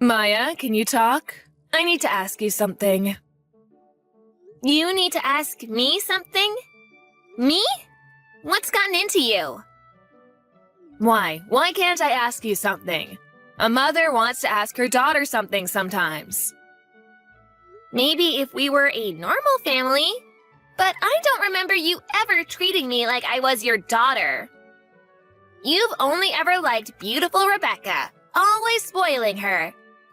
Maya, can you talk? I need to ask you something. You need to ask me something? Me? What's gotten into you? Why? Why can't I ask you something? A mother wants to ask her daughter something sometimes. Maybe if we were a normal family, but I don't remember you ever treating me like I was your daughter. You've only ever liked beautiful Rebecca, always spoiling her.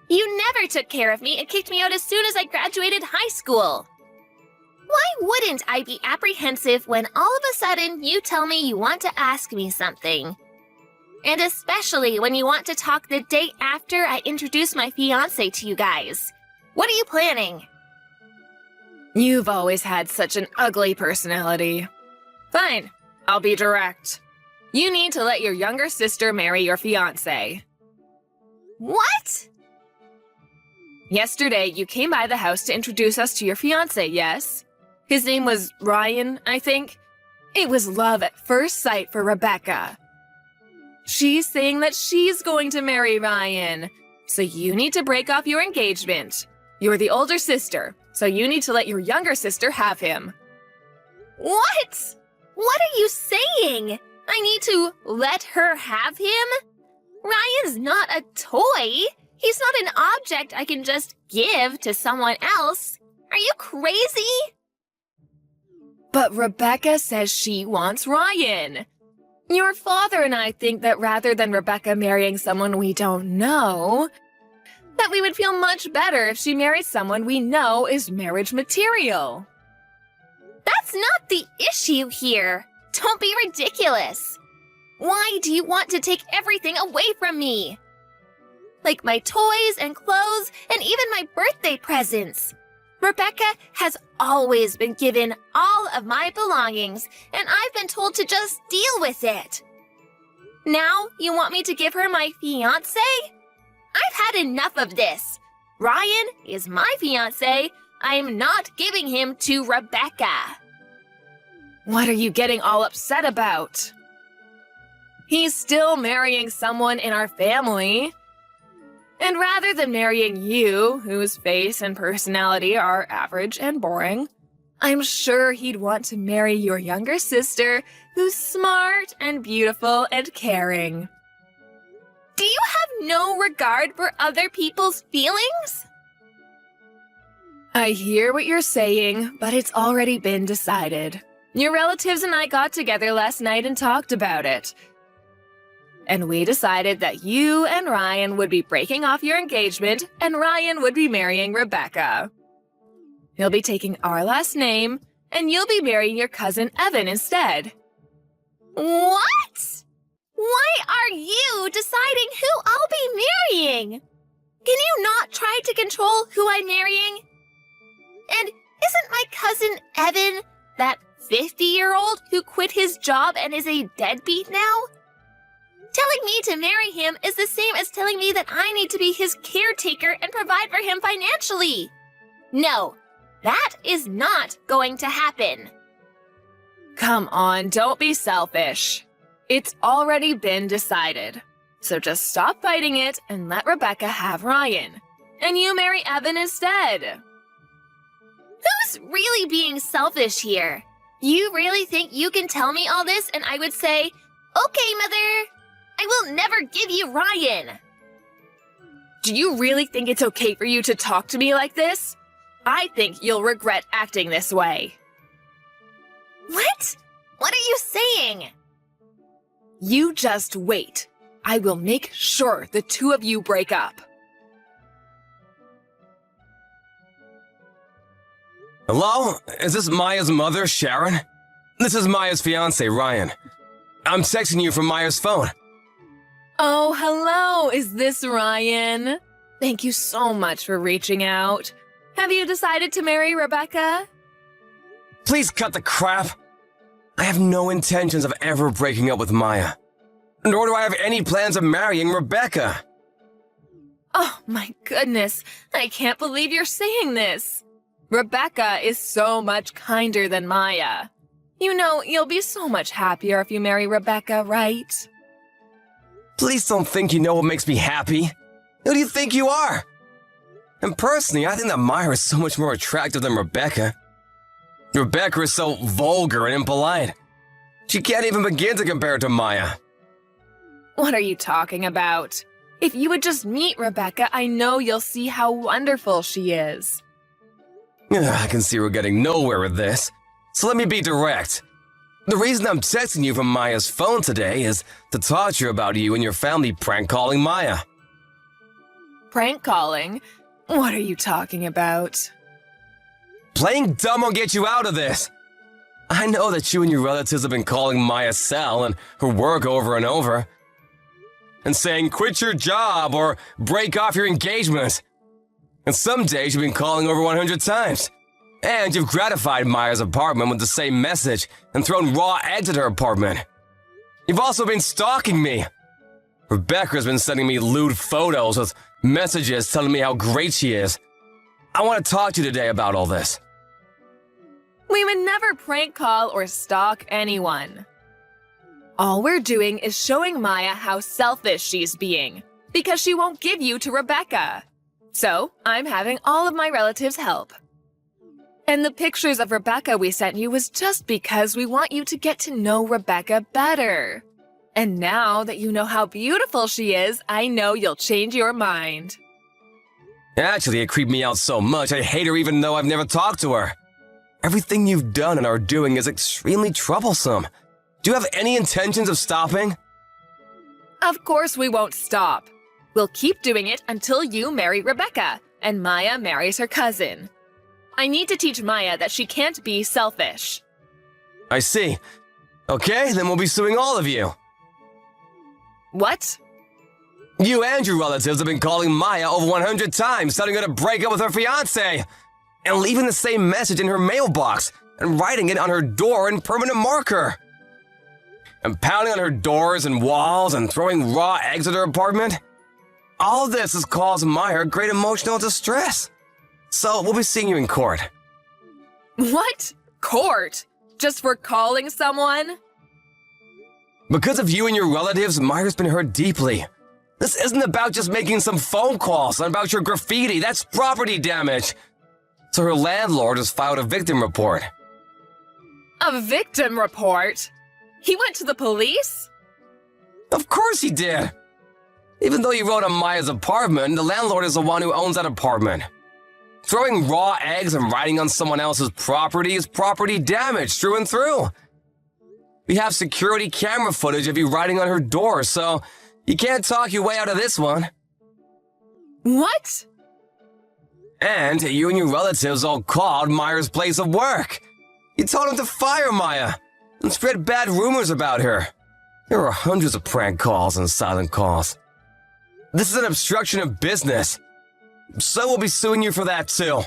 You never took care of me and kicked me out as soon as I graduated high school. Why wouldn't I be apprehensive when all of a sudden you tell me you want to ask me something? And especially when you want to talk the day after I introduce my fiancé to you guys. What are you planning? You've always had such an ugly personality. Fine, I'll be direct. You need to let your younger sister marry your fiancé. What? Yesterday, you came by the house to introduce us to your fiancé, yes? His name was Ryan, I think. It was love at first sight for Rebecca. She's saying that she's going to marry Ryan, so you need to break off your engagement. You're the older sister, so you need to let your younger sister have him. What? What are you saying? I need to let her have him? Ryan's not a toy. He's not an object I can just give to someone else. Are you crazy? But Rebecca says she wants Ryan. Your father and I think that rather than Rebecca marrying someone we don't know, that we would feel much better if she married someone we know is marriage material. That's not the issue here. Don't be ridiculous. Why do you want to take everything away from me? Like my toys and clothes and even my birthday presents. Rebecca has always been given all of my belongings, and I've been told to just deal with it. Now you want me to give her my fiancé? I've had enough of this. Ryan is my fiancé. I'm not giving him to Rebecca. What are you getting all upset about? He's still marrying someone in our family. And rather than marrying you, whose face and personality are average and boring, I'm sure he'd want to marry your younger sister, who's smart and beautiful and caring. Do you have no regard for other people's feelings? I hear what you're saying, but it's already been decided. Your relatives and I got together last night and talked about it. And we decided that you and Ryan would be breaking off your engagement, and Ryan would be marrying Rebecca. He'll be taking our last name, and you'll be marrying your cousin Evan instead. What? Why are you deciding who I'll be marrying? Can you not try to control who I'm marrying? And isn't my cousin Evan that 50-year-old who quit his job and is a deadbeat now? Telling me to marry him is the same as telling me that I need to be his caretaker and provide for him financially. No, that is not going to happen. Come on, don't be selfish. It's already been decided. So just stop fighting it and let Rebecca have Ryan. And you marry Evan instead. Who's really being selfish here? You really think you can tell me all this and I would say, okay, Mother, I will never give you Ryan. Do you really think it's okay for you to talk to me like this? I think you'll regret acting this way. What? What are you saying? You just wait. I will make sure the two of you break up. Hello? Is this Maya's mother, Sharon? This is Maya's fiancé, Ryan. I'm texting you from Maya's phone. Oh, hello. Is this Ryan? Thank you so much for reaching out. Have you decided to marry Rebecca? Please cut the crap. I have no intentions of ever breaking up with Maya. Nor do I have any plans of marrying Rebecca. Oh my goodness. I can't believe you're saying this. Rebecca is so much kinder than Maya. You know, you'll be so much happier if you marry Rebecca, right? Please don't think you know what makes me happy. Who do you think you are? And personally, I think that Maya is so much more attractive than Rebecca. Rebecca is so vulgar and impolite. She can't even begin to compare to Maya. What are you talking about? If you would just meet Rebecca, I know you'll see how wonderful she is. I can see we're getting nowhere with this. So let me be direct. The reason I'm texting you from Maya's phone today is to talk to you about you and your family prank calling Maya. Prank calling? What are you talking about? Playing dumb will get you out of this. I know that you and your relatives have been calling Maya Sal and her work over and over. And saying quit your job or break off your engagement. And some days you've been calling over 100 times. And you've gratified Maya's apartment with the same message and thrown raw eggs at her apartment. You've also been stalking me. Rebecca's been sending me lewd photos with messages telling me how great she is. I want to talk to you today about all this. We would never prank call or stalk anyone. All we're doing is showing Maya how selfish she's being, because she won't give you to Rebecca. So, I'm having all of my relatives help. And the pictures of Rebecca we sent you was just because we want you to get to know Rebecca better. And now that you know how beautiful she is, I know you'll change your mind. Actually, it creeped me out so much I hate her even though I've never talked to her. Everything you've done and are doing is extremely troublesome. Do you have any intentions of stopping? Of course we won't stop. We'll keep doing it until you marry Rebecca and Maya marries her cousin. I need to teach Maya that she can't be selfish. I see. Okay, then we'll be suing all of you. What? You and your relatives have been calling Maya over 100 times, telling her to break up with her fiancé, and leaving the same message in her mailbox and writing it on her door in permanent marker. And pounding on her doors and walls and throwing raw eggs at her apartment. All this has caused Maya great emotional distress. So we'll be seeing you in court. What? Court? Just for calling someone? Because of you and your relatives, Maya's been hurt deeply. This isn't about just making some phone calls and about your graffiti. That's property damage. So her landlord has filed a victim report. A victim report? He went to the police? Of course he did. Even though you wrote on Maya's apartment, the landlord is the one who owns that apartment. Throwing raw eggs and writing on someone else's property is property damage through and through. We have security camera footage of you writing on her door, so you can't talk your way out of this one. What? And you and your relatives all called Maya's place of work. You told him to fire Maya and spread bad rumors about her. There are hundreds of prank calls and silent calls. This is an obstruction of business. So we'll be suing you for that too.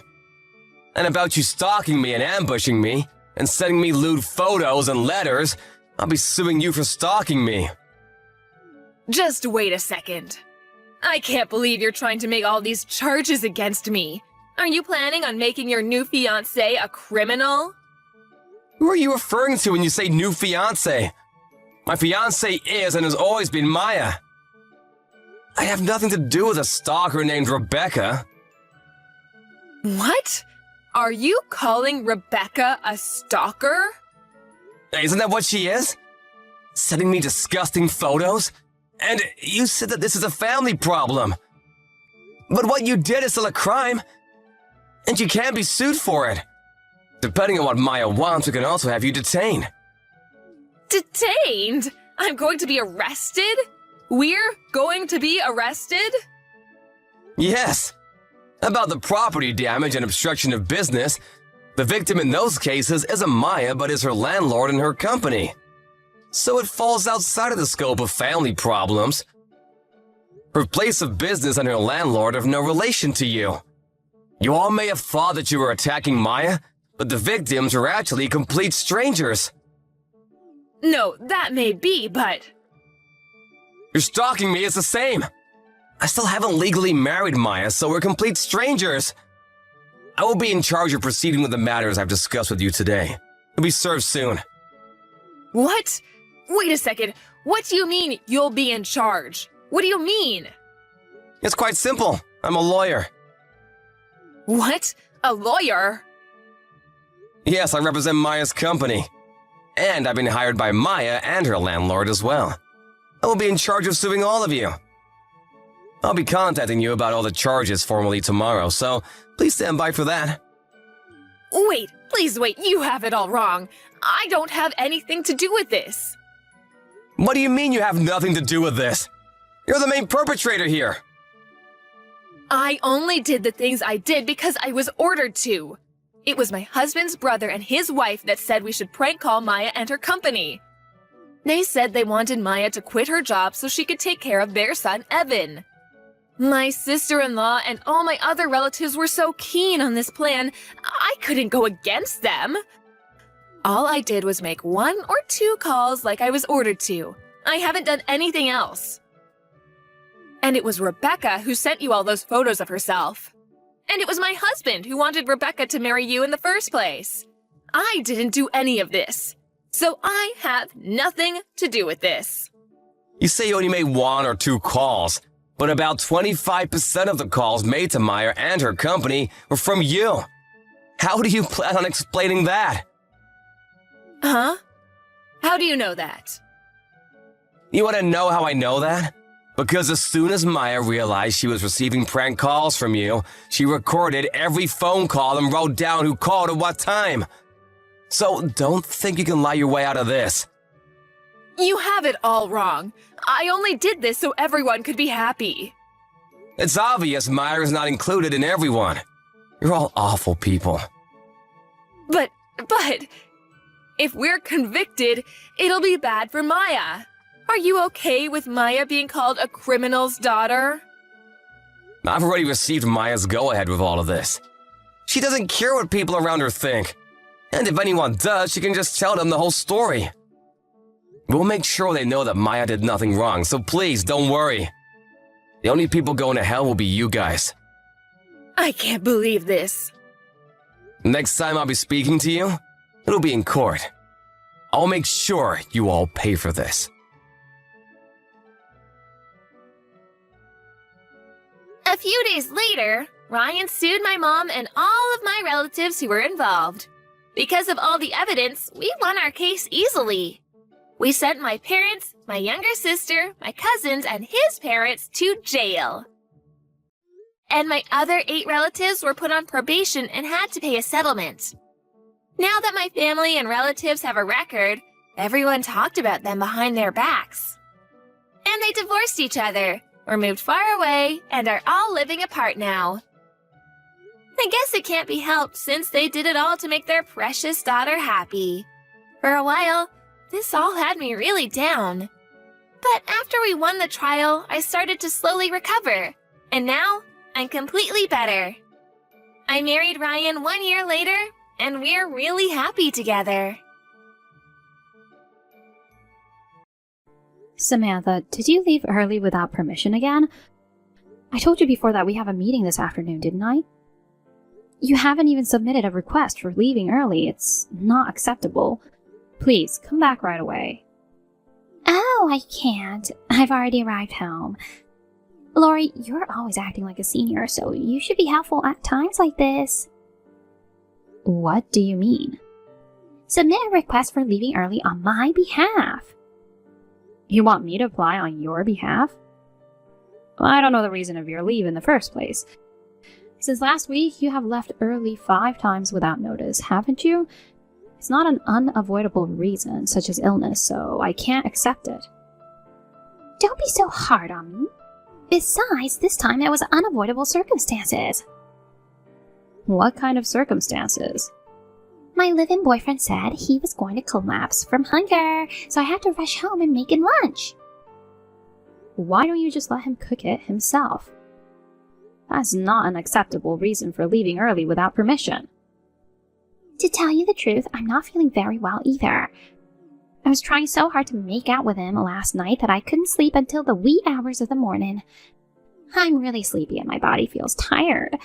And about you stalking me and ambushing me and sending me lewd photos and letters, I'll be suing you for stalking me. Just wait a second. I can't believe you're trying to make all these charges against me. Are you planning on making your new fiancé a criminal? Who are you referring to when you say new fiancé? My fiancé is and has always been Maya. I have nothing to do with a stalker named Rebecca. What? Are you calling Rebecca a stalker? Isn't that what she is? Sending me disgusting photos? And you said that this is a family problem. But what you did is still a crime. And you can't be sued for it. Depending on what Maya wants, we can also have you detained. Detained? I'm going to be arrested? We're going to be arrested? Yes. About the property damage and obstruction of business, the victim in those cases isn't Maya but is her landlord and her company. So it falls outside of the scope of family problems. Her place of business and her landlord have no relation to you. You all may have thought that you were attacking Maya, but the victims were actually complete strangers. No, that may be, but... You're stalking me is the same. I still haven't legally married Maya, so we're complete strangers. I will be in charge of proceeding with the matters I've discussed with you today. You'll be served soon. What? Wait a second. What do you mean you'll be in charge? What do you mean? It's quite simple. I'm a lawyer. What? A lawyer? Yes, I represent Maya's company. And I've been hired by Maya and her landlord as well. I will be in charge of suing all of you. I'll be contacting you about all the charges formally tomorrow, so please stand by for that. Wait, please wait, you have it all wrong. I don't have anything to do with this. What do you mean you have nothing to do with this? You're the main perpetrator here. I only did the things I did because I was ordered to. It was my husband's brother and his wife that said we should prank call Maya and her company. They said they wanted Maya to quit her job so she could take care of their son, Evan. My sister-in-law and all my other relatives were so keen on this plan, I couldn't go against them. All I did was make 1 or 2 calls like I was ordered to. I haven't done anything else. And it was Rebecca who sent you all those photos of herself. And it was my husband who wanted Rebecca to marry you in the first place. I didn't do any of this. So I have nothing to do with this. You say you only made 1 or 2 calls, but about 25% of the calls made to Maya and her company were from you. How do you plan on explaining that? Huh? How do you know that? You want to know how I know that? Because as soon as Maya realized she was receiving prank calls from you, she recorded every phone call and wrote down who called at what time. So don't think you can lie your way out of this. You have it all wrong. I only did this so everyone could be happy. It's obvious Maya is not included in everyone. You're all awful people. But, if we're convicted, it'll be bad for Maya. Are you okay with Maya being called a criminal's daughter? I've already received Maya's go-ahead with all of this. She doesn't care what people around her think. And if anyone does, she can just tell them the whole story. We'll make sure they know that Maya did nothing wrong, so please don't worry. The only people going to hell will be you guys. I can't believe this. Next time I'll be speaking to you, it'll be in court. I'll make sure you all pay for this. A few days later, Ryan sued my mom and all of my relatives who were involved. Because of all the evidence, we won our case easily. We sent my parents, my younger sister, my cousins, and his parents to jail. And my other 8 relatives were put on probation and had to pay a settlement. Now that my family and relatives have a record, everyone talked about them behind their backs. And they divorced each other, or moved far away, and are all living apart now. I guess it can't be helped since they did it all to make their precious daughter happy. For a while, this all had me really down. But after we won the trial, I started to slowly recover, and now I'm completely better. I married Ryan 1 year later, and we're really happy together. Samantha, did you leave early without permission again? I told you before that we have a meeting this afternoon, didn't I? You haven't even submitted a request for leaving early. It's not acceptable. Please, come back right away. Oh, I can't. I've already arrived home. Lori, you're always acting like a senior, so you should be helpful at times like this. What do you mean? Submit a request for leaving early on my behalf. You want me to apply on your behalf? Well, I don't know the reason of your leave in the first place. Since last week, you have left early 5 times without notice, haven't you? It's not an unavoidable reason, such as illness, so I can't accept it. Don't be so hard on me. Besides, this time it was unavoidable circumstances. What kind of circumstances? My live-in boyfriend said he was going to collapse from hunger, so I had to rush home and make him lunch. Why don't you just let him cook it himself? That's not an acceptable reason for leaving early without permission. To tell you the truth, I'm not feeling very well either. I was trying so hard to make out with him last night that I couldn't sleep until the wee hours of the morning. I'm really sleepy and my body feels tired.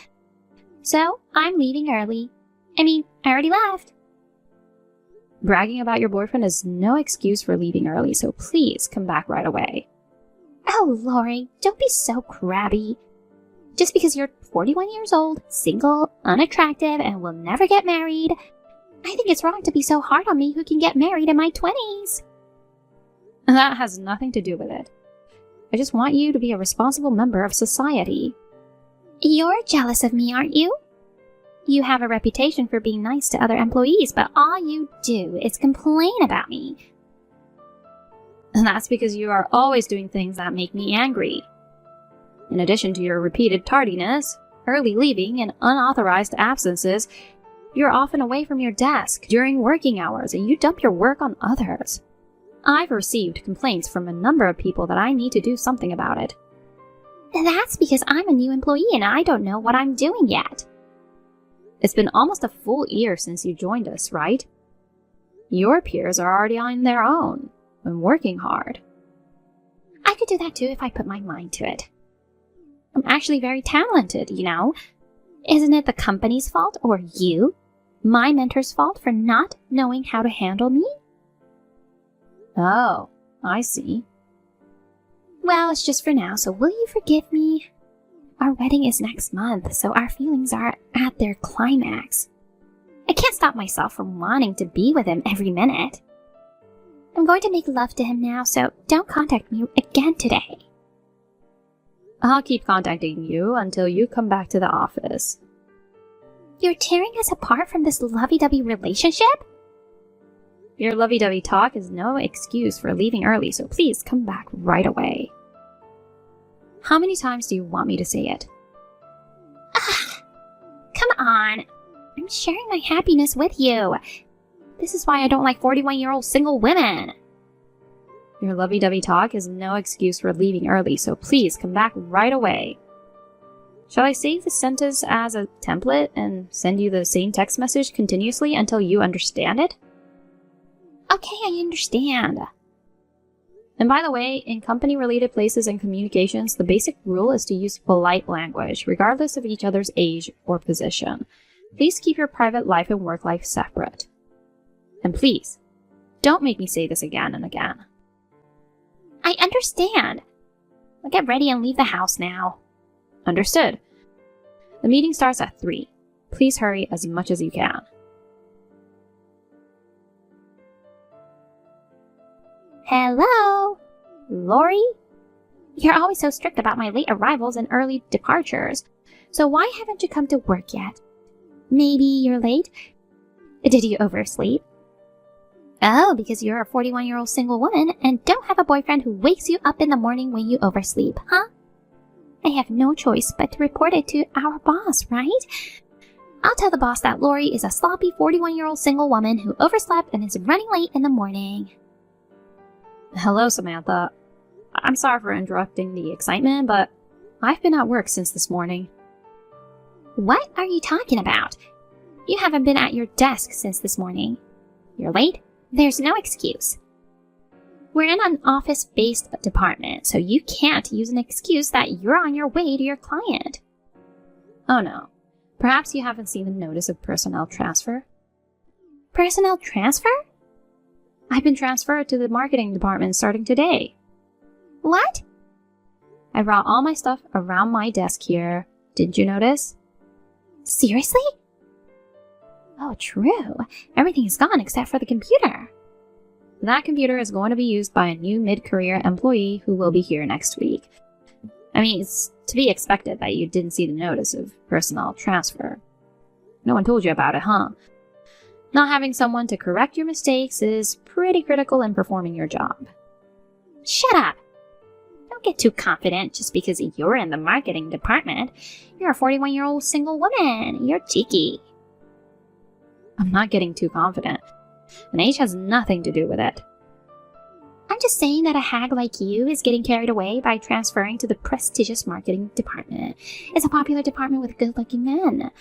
So, I'm leaving early. I already left. Bragging about your boyfriend is no excuse for leaving early, so please come back right away. Oh, Lori, don't be so crabby. Just because you're 41 years old, single, unattractive, and will never get married, I think it's wrong to be so hard on me who can get married in my 20s. That has nothing to do with it. I just want you to be a responsible member of society. You're jealous of me, aren't you? You have a reputation for being nice to other employees, but all you do is complain about me. And that's because you are always doing things that make me angry. In addition to your repeated tardiness, early leaving, and unauthorized absences, you're often away from your desk during working hours and you dump your work on others. I've received complaints from a number of people that I need to do something about it. That's because I'm a new employee and I don't know what I'm doing yet. It's been almost a full year since you joined us, right? Your peers are already on their own and working hard. I could do that too if I put my mind to it. I'm actually very talented, you know. Isn't it the company's fault or you, my mentor's fault, for not knowing how to handle me? Oh, I see. Well, it's just for now, so will you forgive me? Our wedding is next month, so our feelings are at their climax. I can't stop myself from wanting to be with him every minute. I'm going to make love to him now, so don't contact me again today. I'll keep contacting you until you come back to the office. You're tearing us apart from this lovey-dovey relationship? Your lovey-dovey talk is no excuse for leaving early, so please come back right away. How many times do you want me to say it? Come on. I'm sharing my happiness with you. This is why I don't like 41-year-old single women. Your lovey-dovey talk is no excuse for leaving early, so please come back right away. Shall I save the sentence as a template and send you the same text message continuously until you understand it? Okay, I understand. And by the way, in company-related places and communications, the basic rule is to use polite language, regardless of each other's age or position. Please keep your private life and work life separate. And please, don't make me say this again and again. I understand. I'll get ready and leave the house now. Understood. The meeting starts at 3. Please hurry as much as you can. Hello? Lori? You're always so strict about my late arrivals and early departures. So why haven't you come to work yet? Maybe you're late? Did you oversleep? Oh, because you're a 41-year-old single woman and don't have a boyfriend who wakes you up in the morning when you oversleep, huh? I have no choice but to report it to our boss, right? I'll tell the boss that Lori is a sloppy 41-year-old single woman who overslept and is running late in the morning. Hello, Samantha. I'm sorry for interrupting the excitement, but I've been at work since this morning. What are you talking about? You haven't been at your desk since this morning. You're late? There's no excuse. We're in an office-based department, so you can't use an excuse that you're on your way to your client. Oh no. Perhaps you haven't seen the notice of personnel transfer? Personnel transfer? I've been transferred to the marketing department starting today. What? I brought all my stuff around my desk here. Didn't you notice? Seriously? Oh, true. Everything is gone except for the computer. That computer is going to be used by a new mid-career employee who will be here next week. I mean, it's to be expected that you didn't see the notice of personnel transfer. No one told you about it, huh? Not having someone to correct your mistakes is pretty critical in performing your job. Shut up! Don't get too confident just because you're in the marketing department. You're a 41-year-old single woman. You're cheeky. I'm not getting too confident. And age has nothing to do with it. I'm just saying that a hag like you is getting carried away by transferring to the prestigious marketing department. It's a popular department with good-looking men.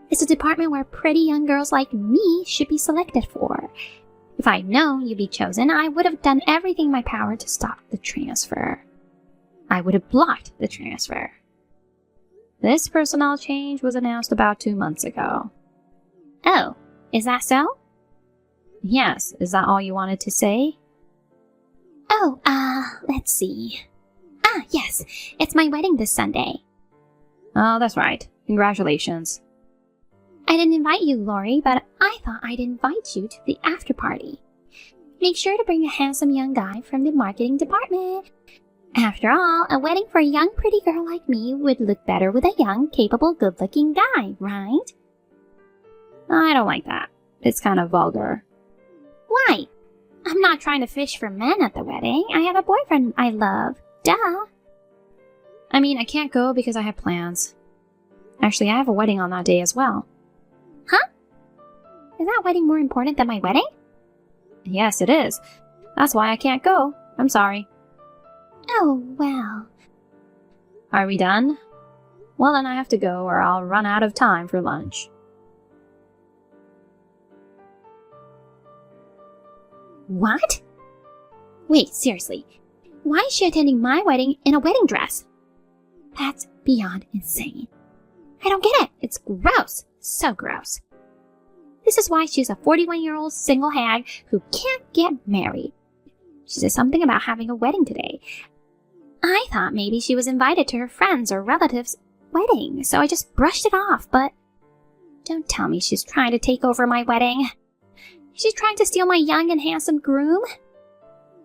It's a department where pretty young girls like me should be selected for. If I'd known you'd be chosen, I would have done everything in my power to stop the transfer. I would have blocked the transfer. This personnel change was announced about 2 months ago. Oh, is that so? Yes, is that all you wanted to say? Let's see. Ah, yes, it's my wedding this Sunday. Oh, that's right. Congratulations. I didn't invite you, Lori, but I thought I'd invite you to the after party. Make sure to bring a handsome young guy from the marketing department. After all, a wedding for a young pretty girl like me would look better with a young, capable, good-looking guy, right? I don't like that. It's kind of vulgar. Why? I'm not trying to fish for men at the wedding. I have a boyfriend I love. Duh. I mean, I can't go because I have plans. Actually, I have a wedding on that day as well. Huh? Is that wedding more important than my wedding? Yes, it is. That's why I can't go. I'm sorry. Oh, well. Are we done? Well, then I have to go or I'll run out of time for lunch. What? Wait, seriously. Why is she attending my wedding in a wedding dress? That's beyond insane. I don't get it. It's gross. So gross. This is why she's a 41-year-old single hag who can't get married. She said something about having a wedding today. I thought maybe she was invited to her friends' or relatives' wedding, so I just brushed it off, but don't tell me she's trying to take over my wedding. She's trying to steal my young and handsome groom?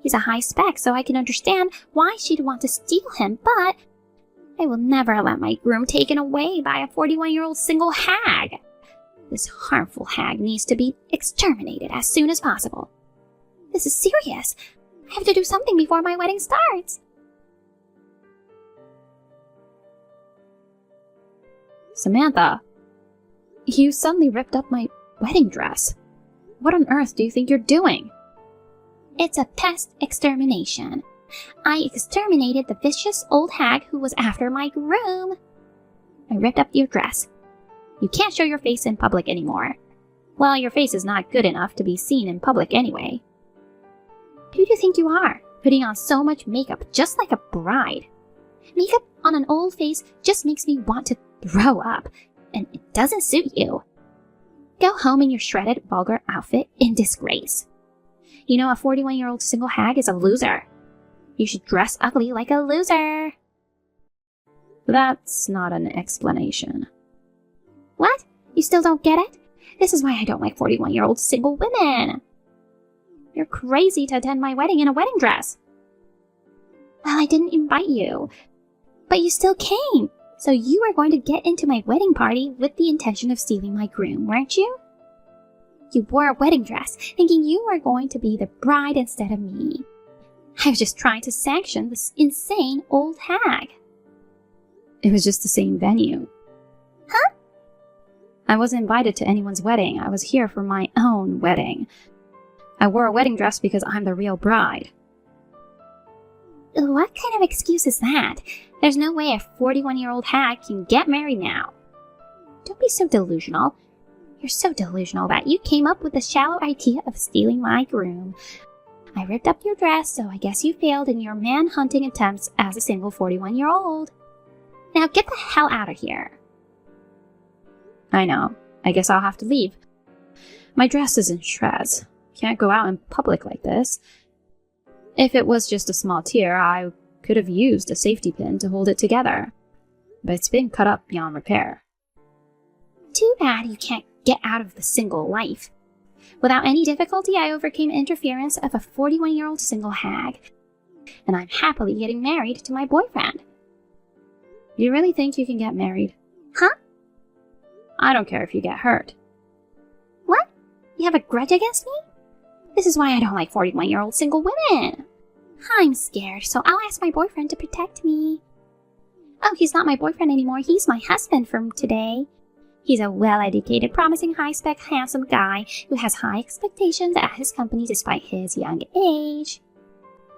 He's a high spec, so I can understand why she'd want to steal him, but I will never let my groom taken away by a 41-year-old single hag. This harmful hag needs to be exterminated as soon as possible. This is serious. I have to do something before my wedding starts. Samantha, you suddenly ripped up my wedding dress. What on earth do you think you're doing? It's a pest extermination. I exterminated the vicious old hag who was after my groom. I ripped up your dress. You can't show your face in public anymore. Well, your face is not good enough to be seen in public anyway. Who do you think you are, putting on so much makeup just like a bride? Makeup on an old face just makes me want to throw up, and it doesn't suit you. Go home in your shredded, vulgar outfit in disgrace. You know, a 41-year-old single hag is a loser. You should dress ugly like a loser. That's not an explanation. What? You still don't get it? This is why I don't like 41-year-old single women. You're crazy to attend my wedding in a wedding dress. Well, I didn't invite you. But you still came. So you were going to get into my wedding party with the intention of stealing my groom, weren't you? You wore a wedding dress, thinking you were going to be the bride instead of me. I was just trying to sanction this insane old hag. It was just the same venue. Huh? I wasn't invited to anyone's wedding. I was here for my own wedding. I wore a wedding dress because I'm the real bride. What kind of excuse is that? There's no way a 41-year-old hag can get married now. Don't be so delusional. You're so delusional that you came up with the shallow idea of stealing my groom. I ripped up your dress, so I guess you failed in your man-hunting attempts as a single 41-year-old. Now get the hell out of here. I know. I guess I'll have to leave. My dress is in shreds. Can't go out in public like this. If it was just a small tear, I could have used a safety pin to hold it together. But it's been cut up beyond repair. Too bad you can't get out of the single life. Without any difficulty, I overcame interference of a 41-year-old single hag. And I'm happily getting married to my boyfriend. You really think you can get married? Huh? I don't care if you get hurt. What? You have a grudge against me? This is why I don't like 41-year-old single women. I'm scared, so I'll ask my boyfriend to protect me. Oh, he's not my boyfriend anymore. He's my husband from today. He's a well-educated, promising, high-spec, handsome guy who has high expectations at his company despite his young age.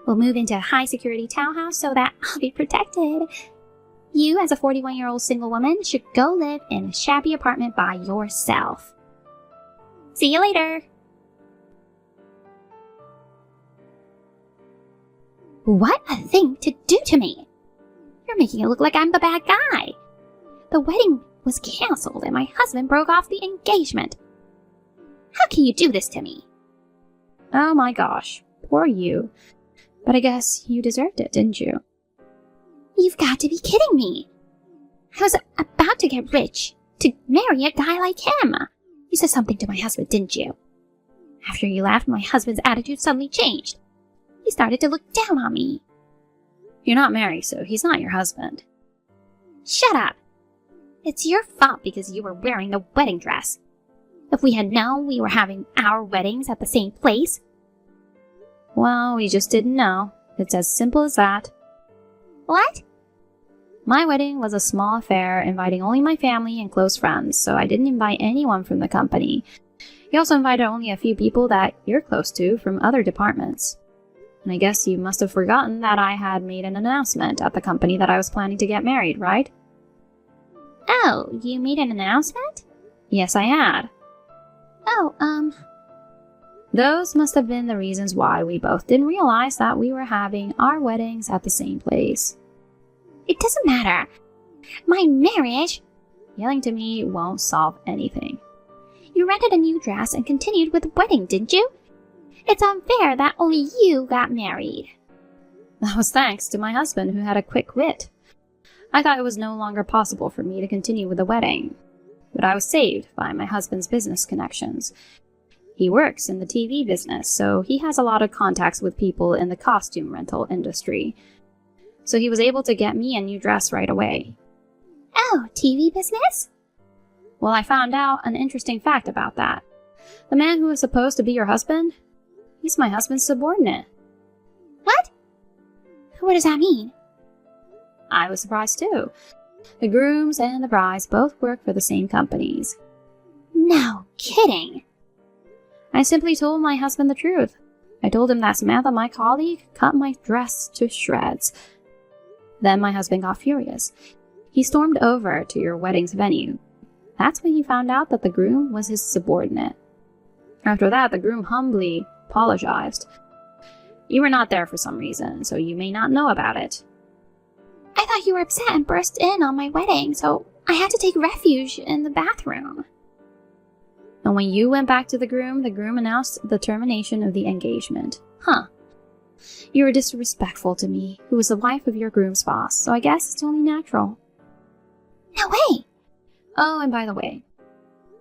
We'll move into a high-security townhouse so that I'll be protected. You, as a 41-year-old single woman, should go live in a shabby apartment by yourself. See you later. What a thing to do to me! You're making it look like I'm the bad guy. The wedding was cancelled and my husband broke off the engagement. How can you do this to me? Oh my gosh, poor you. But I guess you deserved it, didn't you? You've got to be kidding me. I was about to get rich to marry a guy like him. You said something to my husband, didn't you? After you left, my husband's attitude suddenly changed. He started to look down on me. You're not married, so he's not your husband. Shut up. It's your fault because you were wearing the wedding dress. If we had known we were having our weddings at the same place. Well, we just didn't know. It's as simple as that. What? My wedding was a small affair, inviting only my family and close friends, so I didn't invite anyone from the company. You also invited only a few people that you're close to from other departments. And I guess you must have forgotten that I had made an announcement at the company that I was planning to get married, right? Oh, you made an announcement? Yes, I had. Oh, Those must have been the reasons why we both didn't realize that we were having our weddings at the same place. It doesn't matter. My marriage... Yelling to me won't solve anything. You rented a new dress and continued with the wedding, didn't you? It's unfair that only you got married. That was thanks to my husband, who had a quick wit. I thought it was no longer possible for me to continue with the wedding, but I was saved by my husband's business connections. He works in the TV business, so he has a lot of contacts with people in the costume rental industry. So he was able to get me a new dress right away. Oh, TV business? Well, I found out an interesting fact about that. The man who was supposed to be your husband, he's my husband's subordinate. What? What does that mean? I was surprised too. The grooms and the brides both work for the same companies. No kidding. I simply told my husband the truth. I told him that Samantha, my colleague, cut my dress to shreds. Then my husband got furious. He stormed over to your wedding's venue. That's when he found out that the groom was his subordinate. After that, the groom humbly apologized. You were not there for some reason, so you may not know about it. I thought you were upset and burst in on my wedding, so I had to take refuge in the bathroom. And when you went back to the groom announced the termination of the engagement. Huh. You were disrespectful to me, who was the wife of your groom's boss, so I guess it's only natural. No way! Oh, and by the way,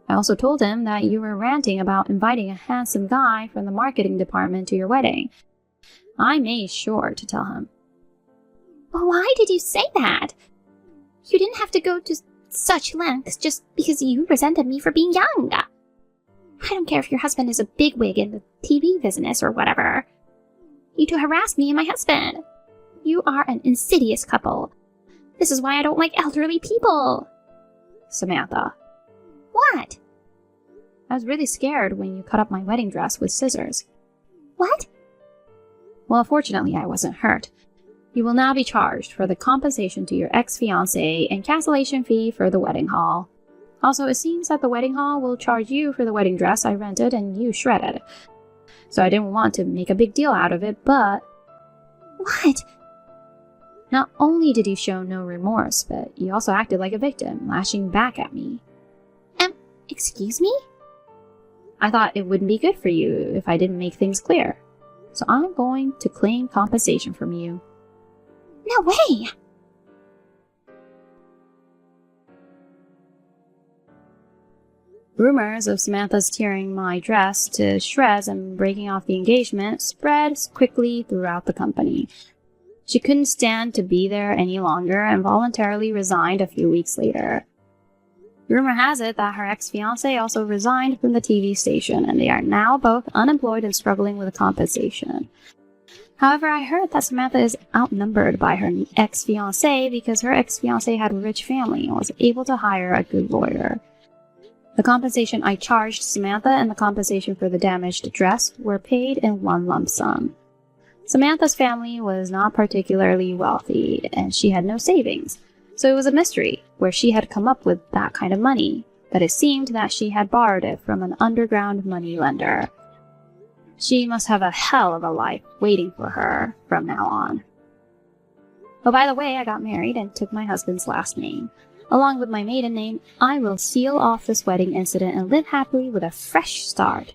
I also told him that you were ranting about inviting a handsome guy from the marketing department to your wedding. I made sure to tell him. Well, why did you say that? You didn't have to go to such lengths just because you resented me for being young. I don't care if your husband is a bigwig in the TV business or whatever. You two harassed me and my husband. You are an insidious couple. This is why I don't like elderly people. Samantha. What? I was really scared when you cut up my wedding dress with scissors. What? Well, fortunately, I wasn't hurt. You will now be charged for the compensation to your ex-fiancé and cancellation fee for the wedding hall. Also, it seems that the wedding hall will charge you for the wedding dress I rented and you shredded. So I didn't want to make a big deal out of it, but... What? Not only did you show no remorse, but you also acted like a victim, lashing back at me. Excuse me? I thought it wouldn't be good for you if I didn't make things clear. So I'm going to claim compensation from you. No way! Rumors of Samantha's tearing my dress to shreds and breaking off the engagement spread quickly throughout the company. She couldn't stand to be there any longer and voluntarily resigned a few weeks later. Rumor has it that her ex-fiancé also resigned from the TV station, and they are now both unemployed and struggling with compensation. However, I heard that Samantha is outnumbered by her ex-fiancé because her ex-fiancé had a rich family and was able to hire a good lawyer. The compensation I charged Samantha and the compensation for the damaged dress were paid in one lump sum. Samantha's family was not particularly wealthy, and she had no savings, so it was a mystery where she had come up with that kind of money, but it seemed that she had borrowed it from an underground moneylender. She must have a hell of a life waiting for her from now on. Oh, by the way, I got married and took my husband's last name. Along with my maiden name, I will seal off this wedding incident and live happily with a fresh start.